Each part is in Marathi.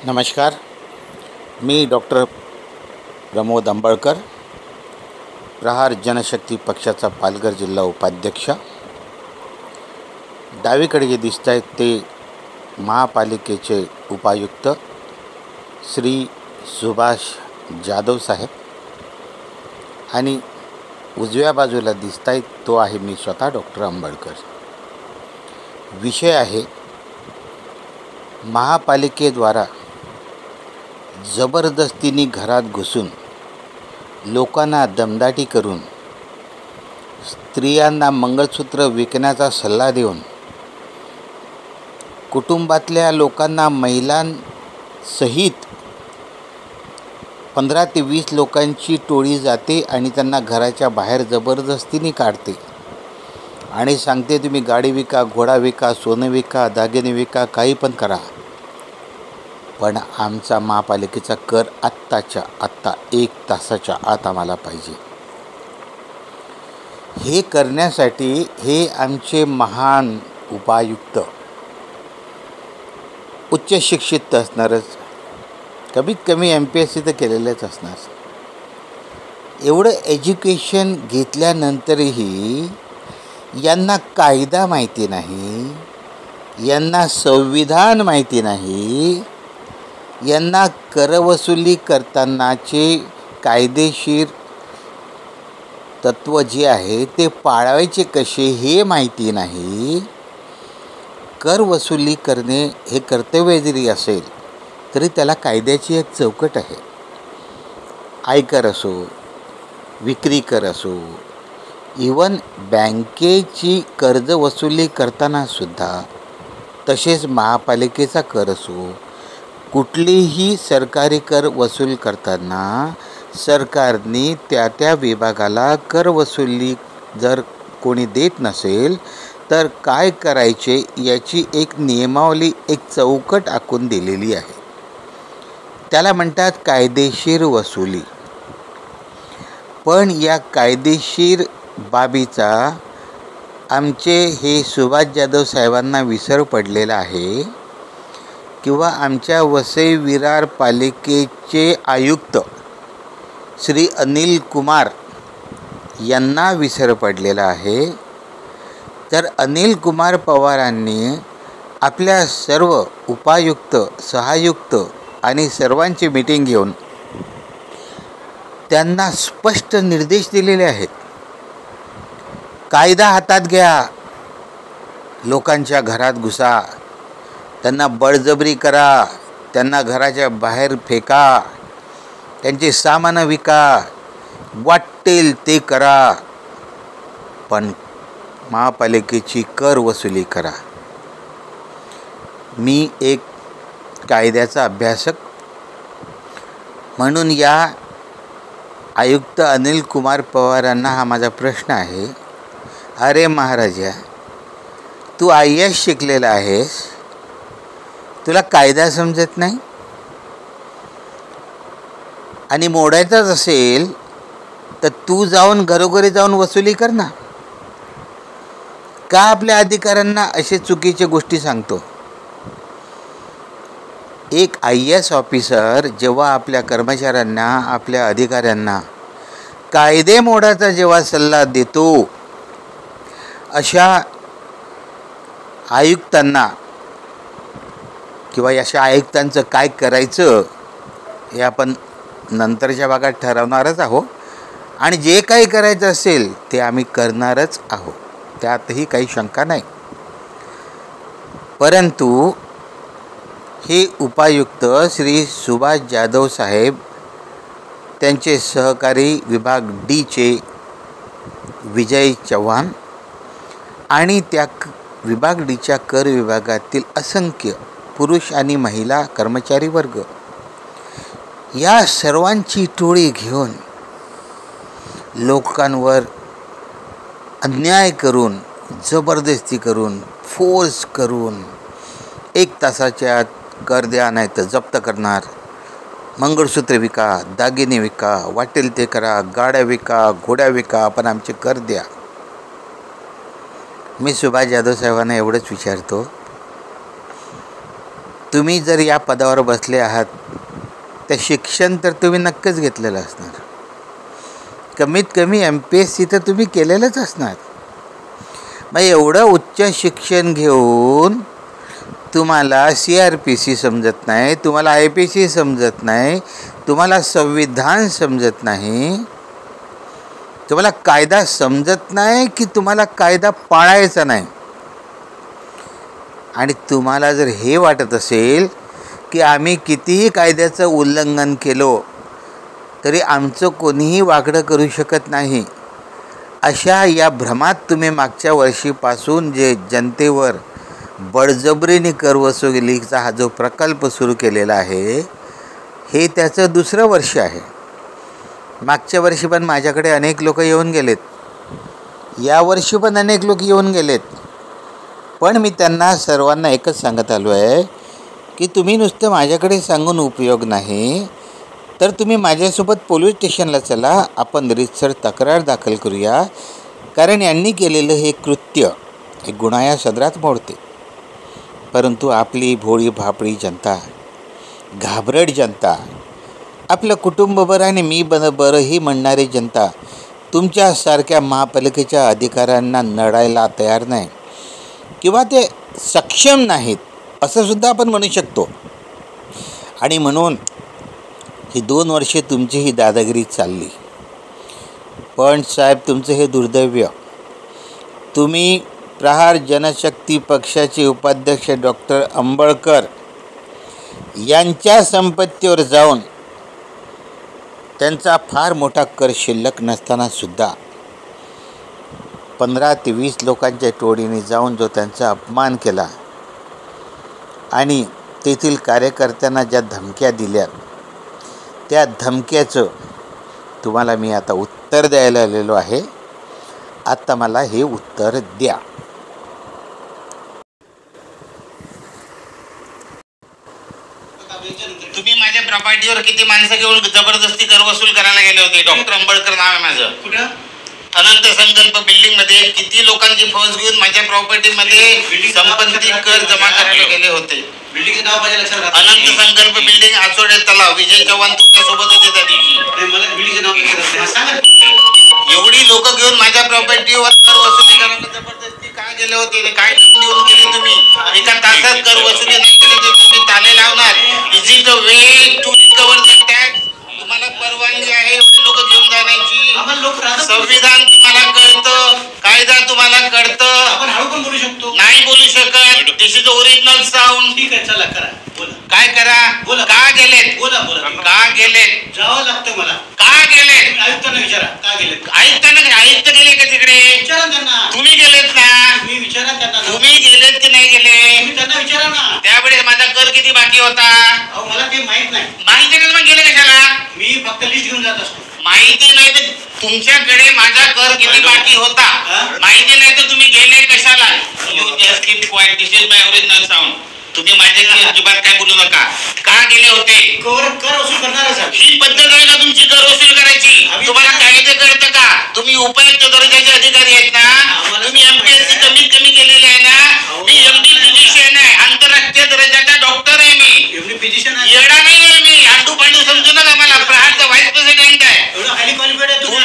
नमस्कार. मी डॉक्टर प्रमोद अंबळकर, प्रहार जनशक्ती पक्षाचा पालघर जिल्हा उपाध्यक्ष. डावीकडे जे दिसत आहेत ते महापालिकेचे उपायुक्त श्री सुभाष जाधव साहेब आणि उजव्या बाजूला दिसत आहेत तो आहे मी स्वतः डॉक्टर अंबळकर. विषय आहे महापालिकेद्वारा जबरदस्तीने घरात घुसून लोकांना दमदाटी करून स्त्रियांना मंगळसूत्र विकण्याचा सल्ला देऊन कुटुंबातल्या लोकांना महिलांसहित 15 ते 20 लोकांची टोळी जाते आणि त्यांना घराच्या बाहेर जबरदस्तीने काढते आणि सांगते तुम्ही गाडी विका, घोडा विका, सोनं विका, दागिने विका, काही पण करा, पण आमचा महापालिकेचा कर आत्ताच्या आत्ता 1 तासाच्या आत आम्हाला पाहिजे. हे करण्यासाठी हे आमचे महान उपायुक्त उच्च शिक्षित असणारच, कमीत कमी MPSC तर केलेलंच असणार. एवढं एज्युकेशन घेतल्यानंतरही यांना कायदा माहिती नाही, यांना संविधान माहिती नाही, यांना करवसुली करतानाचे कायदेशीर तत्त्व जे आहे ते पाळायचे कसे हे माहिती नाही. कर वसुली करणे हे कर्तव्य जरी असेल तरी त्याला कायद्याची एक चौकट आहे. आयकर असो, विक्री कर असो, इवन बँकेची कर्ज वसुली करताना सुद्धा, तसेच महापालिकेचा कर असो, कुठलीही सरकारी कर वसूल करताना सरकारने त्या विभागाला कर वसुली जर कोणी देत नसेल तर काय करायचे याची एक नियमावली, एक चौकट आखून दिलेली आहे. त्याला म्हणतात कायदेशीर वसुली. पण या कायदेशीर बाबीचा आमचे हे सुभाष जाधव साहेबांना विसर पडलेला आहे किंवा आमच्या वसई विरार पालिकेचे आयुक्त श्री अनिल कुमार यांना विसर पडलेला आहे. तर अनिल कुमार पवारांनी आपल्या सर्व उपायुक्त, सहायुक्त आणि सर्वांची मीटिंग घेऊन त्यांना स्पष्ट निर्देश दिलेले आहेत. कायदा हातात घ्या, लोकांच्या घरात घुसा, त्यांना बळजबरी करा, त्यांना घराच्या बाहेर फेका, त्यांचे सामान विका, वाटेल ते करा, पण महापालिकेची कर वसुली करा. मी एक कायद्याचा अभ्यासक म्हणून या आयुक्त अनिल कुमार पवारांना हा माझा प्रश्न आहे. अरे महाराजा, तू IAS शिकलेला आहेस, तुला कायदा समजत नाही? आणि मोडायचाच असेल तर तू जाऊन घरोघरी जाऊन वसुली कर ना. का आपल्या अधिकाऱ्यांना असे चुकीच्या गोष्टी सांगतो? एक IAS ऑफिसर जेव्हा आपल्या कर्मचाऱ्यांना, आपल्या अधिकाऱ्यांना कायदे मोडाचा जेव्हा सल्ला देतो, अशा आयुक्तांना किंवा अशा आयुक्तांचं काय करायचं हे आपण नंतरच्या भागात ठरवणारच आहोत आणि जे काही करायचं असेल ते आम्ही करणारच आहोत, त्यातही काही शंका नाही. परंतु हे उपायुक्त श्री सुभाष जाधव साहेब, त्यांचे सहकारी विभाग Dचे विजय चव्हाण आणि त्या विभाग Dच्या कर विभागातील असंख्य पुरुष आणि महिला कर्मचारी वर्ग, या सर्वांची टोळी घेऊन लोकांवर अन्याय करून, जबरदस्ती करून, फोर्स करून 1 तासाच्या आत कर द्या नाही तर जप्त करणार, मंगळसूत्र विका, दागिने विका, वाटेल ते करा, गाड्या विका, घोड्या विका, पण आमचे कर द्या. मी सुभाष जाधव साहेबांना एवढंच विचारतो, तुम्ही जर या पदावर बसले आहात तर शिक्षण तर तुम्ही नक्कीच घेतलेलं असणार. कमीत कमी MPSC तर तुम्ही केलेलंच असणार. मग एवढं उच्च शिक्षण घेऊन तुम्हाला CRPC समजत नाही, तुम्हाला IPC समजत नाही, तुम्हाला संविधान समजत नाही, तुम्हाला कायदा समजत नाही की तुम्हाला कायदा पाळायचा नाही. आणि तुम्हाला जर हे वाटत असेल की आम्ही कितीही कायद्याचं उल्लंघन केलो तरी आमचं कोणीही वाकडं करू शकत नाही, अशा या भ्रमात तुम्ही मागच्या वर्षीपासून जे जनतेवर बळजबरीने कर वसुलीचा हा जो प्रकल्प सुरू केलेला आहे हे त्याचं दुसरं वर्ष आहे. मागच्या वर्षी पण माझ्याकडे अनेक लोक येऊन गेलेत, यावर्षी पण अनेक लोक येऊन गेलेत. पण मी त्यांना सर्वांना एकच सांगत आलो आहे की तुम्ही नुसतं माझ्याकडे सांगून उपयोग नाही, तर तुम्ही माझ्यासोबत पोलीस स्टेशनला चला, आपण रीतसर तक्रार दाखल करूया. कारण यांनी केलेलं हे कृत्य एक गुन्ह्या सदरात मोडते. परंतु आपली भोळी भापडी जनता, घाबरट जनता, आपलं कुटुंब बरं आणि मी बरं ही म्हणणारी जनता तुमच्यासारख्या महापालिकेच्या अधिकाऱ्यांना नडायला तयार नाही किंवा ते सक्षम नाहीत असं सुद्धा आपण म्हणू शकतो. आणि म्हणून ही 2 वर्षे तुमची ही दादागिरी चालली. पण साहेब, तुमचं हे दुर्दैव्य, तुम्ही प्रहार जनशक्ती पक्षाचे उपाध्यक्ष डॉक्टर अंबळकर यांच्या संपत्तीवर जाऊन त्यांचा फार मोठा कर शिल्लक नसताना सुद्धा 15 ते 20 लोकांच्या टोळीने जाऊन जो त्यांचा अपमान केला आणि तेथील कार्यकर्त्यांना ज्या धमक्या दिल्या, त्या धमक्याचं तुम्हाला मी आता उत्तर द्यायला आलेलो आहे. आता मला हे उत्तर द्या. तुम्ही माझ्या प्रॉपर्टीवर किती माणसं घेऊन जबरदस्ती कर वसूल करायला गेले होते? डॉक्टर अंबळकर नाव आहे माझं. कुठं? अनंत संकल्प बिल्डिंग मध्ये किती लोकांची फौज घेऊन माझ्या प्रॉपर्टी मध्ये संपत्ती कर जमा करायला गेले होते? बिल्डिंगचं नाव माझ्या लक्षात राहत अनंत संकल्प बिल्डिंग, आचोडे तलाव. विजय चव्हाण तुमच्या सोबत होते त्या दिवशी. मला बिल्डिंगचं नाव लक्षात राहत सांगा. एवढी लोक घेऊन माझ्या प्रॉपर्टीवर कर वसुली करायला जबरदस्ती का गेले होते? काय देऊन गेले तुम्ही? एका तासात कर वसुली नाही केली तर तुम्ही ताले लावणार. Is it a way to recover the tax? तुम्हाला परवानगी आहे एवढी लोक घेऊन जाण्याची? संविधान तुम्हाला कळतं, कायदा तुम्हाला कळतं, आपण हळू पण बोलू शकतो. नाही बोलू शकत. दिस इज ओरिजिनल साऊंड. ठीक आहे, चला करा, बोला. काय करा? बोला. का गेलेत? बोला बोला. का गेलेत? जावं लागतं मला. का गेलेत? तुम्ही आयुक्तांना विचारा का गेलेत. आयुक्त गेले का तिकडे? विचारा त्यांना. तुम्ही गेलेत ना? तुम्ही विचारा त्यांना. तुम्ही गेलेत की नाही गेले? तुम्ही त्यांना विचारा ना. त्यावेळेस माझा कर किती बाकी होता? अहो मला ते माहित नाही. माहिती नाही मग गेले कशाला? मी फक्त लिस्ट घेऊन जात असतो. माहिती नाही तर तुमच्याकडे माझा कर किती बाकी होता माहिती नाही तर तुम्ही गेले कशाला? You just keep quiet. This is my original sound. तुम्ही माझ्याशी अजिबात काय बोलू नका. का गेले होते? कर वसूल करणार साहेब. ही पद्धत आहे का तुमची कर वसूल करायची? तुम्हाला कायदे कळतं का? तुम्ही उपायुक्त दर्जाचे अधिकारी आहेत ना? तुम्ही MPSC कमीत कमी केलेले आहे ना? मी MD फिजिशियन आहे, आंतरराष्ट्रीय दर्जाचा डॉक्टर आहे मी. एवढी फिजिशियन आहे. येडा नाही आहे मी. आंडू पांडू समजू नका मला. प्रहारचा व्हाईस प्रेसिडेंट आहे. एवढं हायली क्वालिफाईड आहे तुम्ही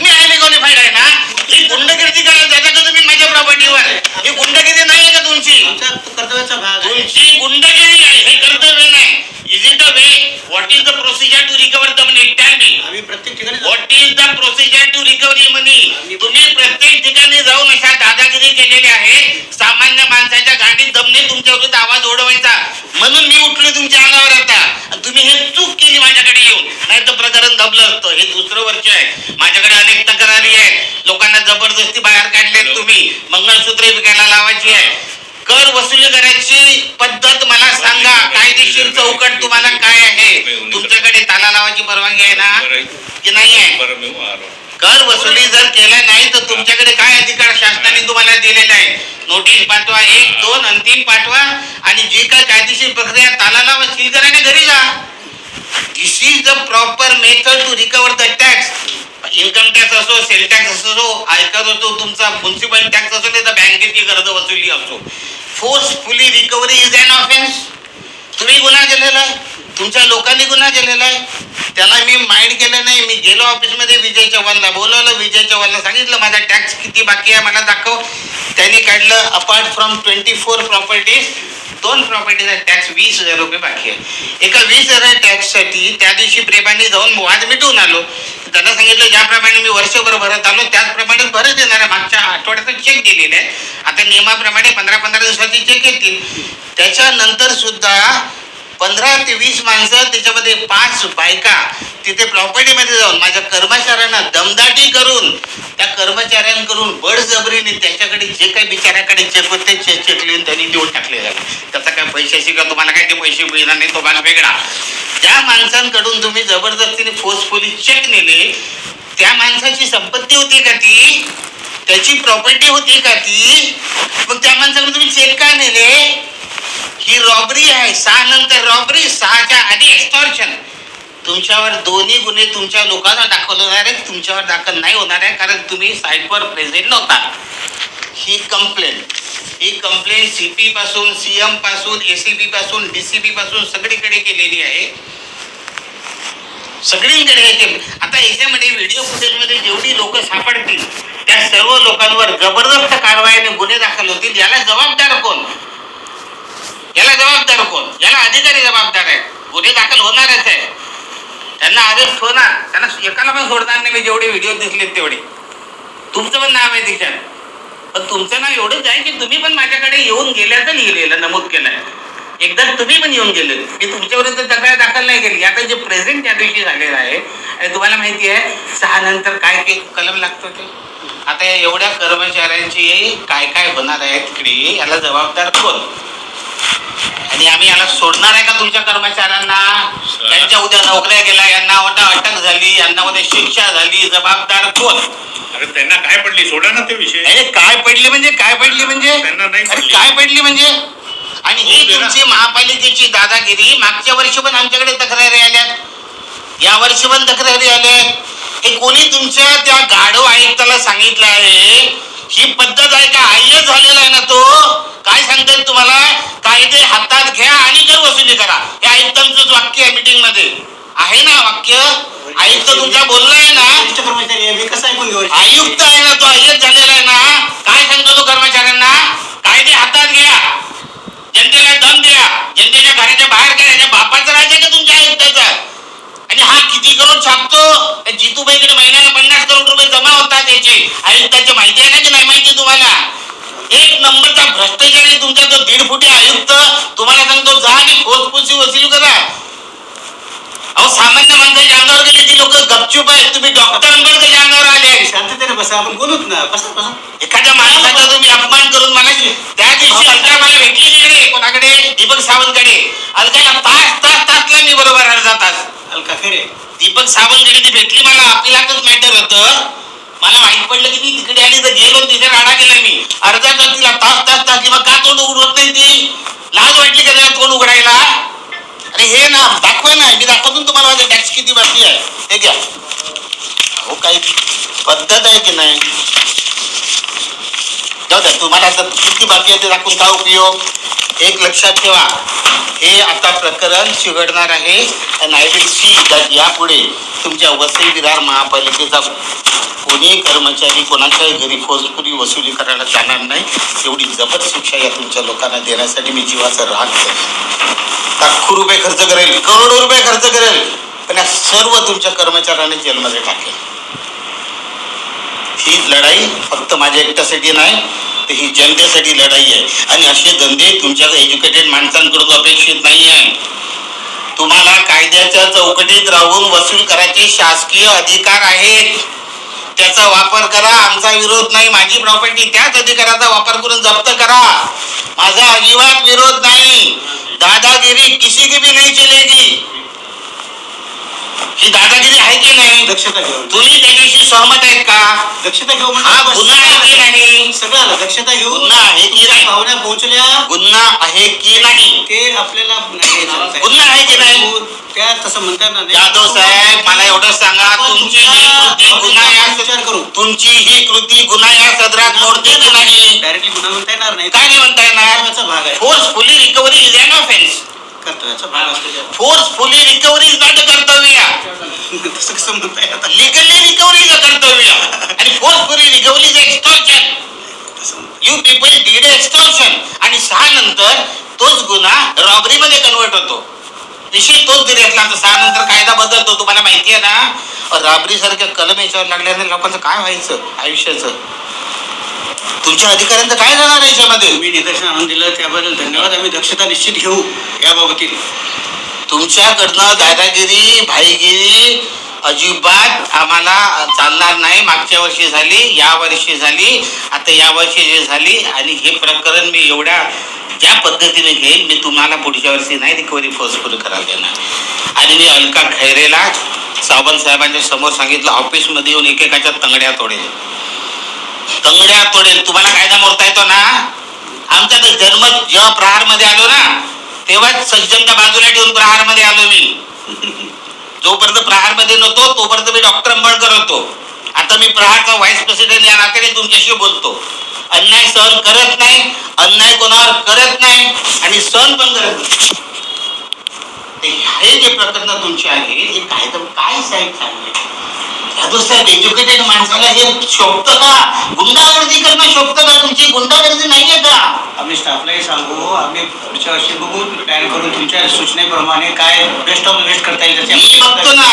हायली क्वालिफाईड आहे ना? ही गुंडगिरी करायला जाता का तुम्ही माझ्या प्रॉपर्टीवर? ही गुंडगिरी नाही आहे का तुमची? आमचा कर्तव्याचा भाग आहे. तुमची गुंडगिरी आहे, हे कर्तव्य नाही. Is it a way? What is the procedure to recover the money? Tell me. आम्ही प्रत्येक ठिकाणी what is the procedure to recovery money? तुम्ही प्रत्येक ठिकाणी जाऊन अशा दादागिरी केलेली आहे. सामान्य माणसाच्या गाडीत दमने तुमच्या विरुद्ध आवाज ओढवायचा म्हणून मी उठलो तुमच्या अंगावर आता. तुम्ही हे चूक केली माझ्याकडे येऊन, नाही तर प्रकरण दबलं असतं. हे दुसरं वर्ष आहे. माझ्याकडे अनेक तक्रारी आहेत. लोकांना जबरदस्ती बाहेर काढलेत तुम्ही. मंगळसूत्रे विकायला लावायची आहे. कर वसुली करायची पद्धत मला सांगा. कायदेशीर चौकट तुम्हाला काय आहे? तुमच्याकडे ताला लावायची परवानगी आहे ना की नाही आहे? कर वसुली जर केलं नाही तर तुमच्याकडे काय अधिकार शासनाने तुम्हाला दिलेला आहे? नोटीस पाठवा, 1, 2 आणि 3 पाठवा आणि जी काय कायदेशीर प्रक्रिया ताला लावा, सील करायला घरी जा. This is the proper method to recover the tax. Income tax असो, सेल टॅक्स असो, आयकर असो, तुमचा म्युन्सिपल टॅक्स असो, नाही तर बँकेची कर्ज वसुली असो, forcefully recovery is an offence. तुम्ही गुन्हा केलेला आहे, तुमच्या लोकांनी गुन्हा केलेला आहे. त्याला मी माइंड केलं नाही. मी गेलो ऑफिसमध्ये, विजय चव्हाणला बोलवलं. विजय चव्हाणला सांगितलं माझा टॅक्स किती बाकी आहे मला दाखव. त्यांनी काढलं अपार्ट फ्रॉम 24 प्रॉपर्टीज 2 प्रॉपर्टीचा टॅक्स 20,000 रुपये बाकी आहे. एका 20,000 टॅक्ससाठी त्या दिवशी प्रेमाने जाऊन वाद मिटवून आलो. त्यांना सांगितलं ज्याप्रमाणे मी वर्षभर भरत आलो त्याचप्रमाणे भरत येणार आहे. मागच्या आठवड्याचा चेक दिलेला आहे. आता नियमाप्रमाणे 15-15 दिवसाचे चेक येतील. त्याच्यानंतर सुद्धा 15 ते 20 माणसं, त्याच्यामध्ये 5 बायका तिथे प्रॉपर्टीमध्ये जाऊन माझ्या कर्मचाऱ्यांना दमदाटी करून, त्या कर्मचाऱ्यांकडून बळजबरीने त्याच्याकडे जे काही बिचाऱ्याकडे चेक होते चेक लिहून त्यांनी देऊन टाकले झाले. त्याचा काय पैशाशी का तुम्हाला काय ते पैसे मिळणार नाही तो भाग वेगळा. ज्या माणसांकडून तुम्ही जबरदस्तीने फोर्सफुली चेक नेले त्या माणसाची संपत्ती होती का ती, त्याची प्रॉपर्टी होती का ती, मग त्या माणसाकडून तुम्ही चेक का नेले. ही रॉबरी आहे. 6 नंतर रॉबरी, 6च्या आधी एक्स्टॉर्शन. तुमच्यावर दोन्ही गुन्हे तुमच्या लोकांना दाखवले होणार आहेत, तुमच्यावर दाखल नाही होणार आहे कारण तुम्ही साईटवर प्रेझेंट नव्हता. ही कंप्लेंट CP पासून, CM पासून, ACP पासून, DCP पासून सगळीकडे केलेली आहे. सगळीकडे. आता याच्यामध्ये व्हिडिओ फुटेजमध्ये जेवढी लोक सापडतील त्या सर्व लोकांवर जबरदस्त कारवाईने गुन्हे दाखल होतील. याला जबाबदार कोण, याला अधिकारी जबाबदार आहे. गुन्हे दाखल होणारच आहे, त्यांना अरेस्ट होणार, त्यांना एकाला पण सोडणार नाही. मी जेवढे व्हिडिओ दिसले तेवढे. तुमचं पण नाव आहे तिच्यात, पण तुमचं नाव एवढंच आहे की तुम्ही पण माझ्याकडे येऊन गेल्याचं लिहिलेलं नमूद केलंय. एकदा तुम्ही पण येऊन गेले, मी तुमच्याविरुद्ध तक्रार दाखल नाही केली. आता जे प्रेझेंट त्या दिवशी झालेलं आहे आणि तुम्हाला माहिती आहे 6 नंतर काय ते कलम लागतो ते. आता एवढ्या कर्मचाऱ्यांची काय काय होणार आहे तिकडे, याला जबाबदार कोण. आणि आम्ही याला सोडणार आहे का तुमच्या कर्मचाऱ्यांना. त्यांच्या उद्या नोकऱ्या गेल्या, यांना अटक झाली, यांना उद्या शिक्षा झाली, जबाबदार कोण. अरे त्यांना काय पडली, सोडा ना ते विषय. अरे काय पडली म्हणजे त्यांना नाही पडली. काय पडली म्हणजे. आणि ही तुमची महापालिकेची दादागिरी. मागच्या वर्षी पण आमच्याकडे तक्रारी आल्यात, या वर्षी पण तक्रारी आल्या. हे कोणी तुमच्या त्या गाढव आयुक्ताला सांगितलं आहे. ही पद्धत आहे का. IAS झालेला आहे ना तो. काय सांगतात तुम्हाला, कायदे हातात घ्या आणि कर वसुली करा. हे आयुक्तांचंच वाक्य आहे मीटिंग मध्ये आहे ना. वाक्य आयुक्त तुमचा बोललाय ना. आयुक्त आहे ना तो, IAS झालेला आहे ना. काय सांगतो तो कर्मचाऱ्यांना, कायदे हातात घ्या, जनतेला दम द्या, जनतेच्या घराच्या बाहेर करा. याच्या बापाचं राज्य का तुमच्या आयुक्ताचा. आणि हा किती करोड छापतो. जितूबाईकडे महिन्याला 50 करोड रुपये जमा होतात याचे. आयुक्ताची माहिती आहे ना की नाही माहिती तुम्हाला. एक नंबरचा भ्रष्टाचारी तुमचा तो 1.5 फुटी आयुक्त. तुम्हाला सांगतो जा आणि फोर्सफुली वसूल करा. अहो सामान्य माणसाच्या अंगावर गेली ती लोक गपचूप आहेत. तुम्ही डॉक्टरांकडे अंगावर आले. शांततेने बसा, आपण बोलूत ना. बसा. एखाद्या माणसाचा तुम्ही अपमान करून मला त्या दिवशी अलका मला भेटली तिकडे कोणाकडे, दीपक सावंतकडे. अलकाला तासला मी बरोबर अर्धा तास. अलका फेरे दीपक सावंतकडे ती भेटली मला. आपल्यालाच मॅटर होतं. मला माहित पडलं की ती तिकडे आली तर गेलो, तिथे राडा केला मी. अर्धा तास तिला तास मग का तोंड उघडत नाही ती. लाज वाटली का त्याला तोंड उघडायला. अरे हे ना दाखवा ना, मी दाखवतो तुम्हाला माझा टॅक्स किती बाकी आहे हे घ्या. हो काही पद्धत आहे की नाही. जाऊ द्या, तुम्हाला आता किती बाकी आहे ते दाखवून काय उपयोग. एक लक्षात ठेवा, हे आता प्रकरण चिघडणार आहे. आणि आय विल सी दॅट यापुढे तुमच्या वसई विरार महापालिकेचा कोणी कर्मचारी कोणाच्याही घरी फोर्सफुली वसुली करायला जाणार नाही. एवढी जबर शिक्षा या तुमच्या लोकांना देण्यासाठी मी जीवाचा राग करेन. लाखो रुपये खर्च करेल, करोडो रुपये खर्च करेल, पण या सर्व तुमच्या कर्मचाऱ्यांनी जेलमध्ये टाकेल. ही लढाई फक्त माझ्या एकट्यासाठी नाही, तर ही जनतेसाठी लढाई आहे. आणि असे धंदे तुमच्या एज्युकेटेड माणसांकडून अपेक्षित नाही आहे. तुम्हाला कायद्याच्या चौकटीत राहून वसूल करायचे शासकीय अधिकार आहेत. त्याचा वापर करा. आमचा विरोध नाही. माझी प्रॉपर्टी त्याच अधिकाराचा वापर करून जप्त करा. माझा अजिबात विरोध नाही. दादागिरी किसी की भी नहीं चलेगी. ही दादागिरी आहे आहे की नाही? दक्षता घेऊ तुम्ही त्याच्याशी सहमत आहेत का? दक्षता घेऊ हा गुन्हा आहे की नाही? सगळं आलं दक्षता घेऊ. गुन्हा आहे की नाही? भावना पोहोचल्या गुन्हा आहे की नाही? ते आपल्याला गुन्हा आहे की नाही? त्या तसं म्हणता येणार नाही. जाधव साहेब मला एवढं सांगा, तुमची ही कृती गुन्हा या विचार करू. तुमची ही कृती गुन्हा या सदरात मोडते की नाही? डायरेक्टली गुन्हा म्हणता येणार नाही. काय नाही म्हणता येणार? कर्तव्याचा भाग आहे. Forcefully recovery is an offence. कर्तव्याचा भाग असतो. Forcefully recovery is not a कर्तव्य. तसं कसं म्हणता येणार? लिगली रिकव्हरी इज अ कर्तव्य आणि forcefully recovery is extortion. You people did extortion आणि 6 नंतर तोच गुन्हा रॉबरी मध्ये कन्वर्ट होतो. निश्चित तोच जरी असला तर 6 नंतर कायदा बदलतो. तुम्हाला माहिती आहे ना, रॉबरी सारख्या कलम याच्यावर लागल्याने लोकांचं काय व्हायचं आयुष्याचं? तुमच्या अधिकाऱ्यांचं काय जाणार याच्यामध्ये? तुम्ही निदर्शन आणून दिलं त्याबद्दल धन्यवाद. आम्ही दक्षता निश्चित घेऊ या बाबतीत. तुमच्याकडनं दादागिरी भाईगिरी अजिबात आम्हाला चालणार नाही. मागच्या वर्षी झाली, या वर्षी झाली, आता या वर्षी जे झाली आणि हे प्रकरण मी एवढ्या ज्या पद्धतीने घेईल, मी तुम्हाला पुढच्या वर्षी नाही रिकव्हरी फोर्सफुल करायला देणार. आणि मी अलका खैरेला सावंत साहेबांच्या समोर सांगितलं, ऑफिसमध्ये येऊन एकेकाच्या तंगड्या तोडेल. तुम्हाला कायदा मोडता येतो ना? आमचा तर जन्म जेव्हा प्रहारमध्ये आलो ना, तेव्हाच सज्जनला बाजूला ठेवून प्रहारमध्ये आलो मी. जोपर्यंत प्रहारमध्ये नव्हतो तोपर्यंत मी डॉक्टर अंबेडकर होतो. आता मी प्रहारचा व्हाईस प्रेसिडेंट या नात्याने तुमच्याशी बोलतो. अन्याय सहन करत नाही, अन्याय कोणावर करत नाही आणि सहन पण करत नाही. हे जे प्रकरण तुमचे आहे हे कायदा काय साहेब सांगले? जाधव साहेब एज्युकेटेड माणसाला हे शोभतं का? गुंडागर्दी करणं शोभतं का? तुमची गुंडागर्दी नाहीये का? आम्ही स्टाफलाही सांगू, आम्ही पुढच्या वर्षी बघू प्लॅन करून तुमच्या सूचनेप्रमाणे काय बेस्ट ऑफ द बेस्ट करता येईल मी बघतो ना.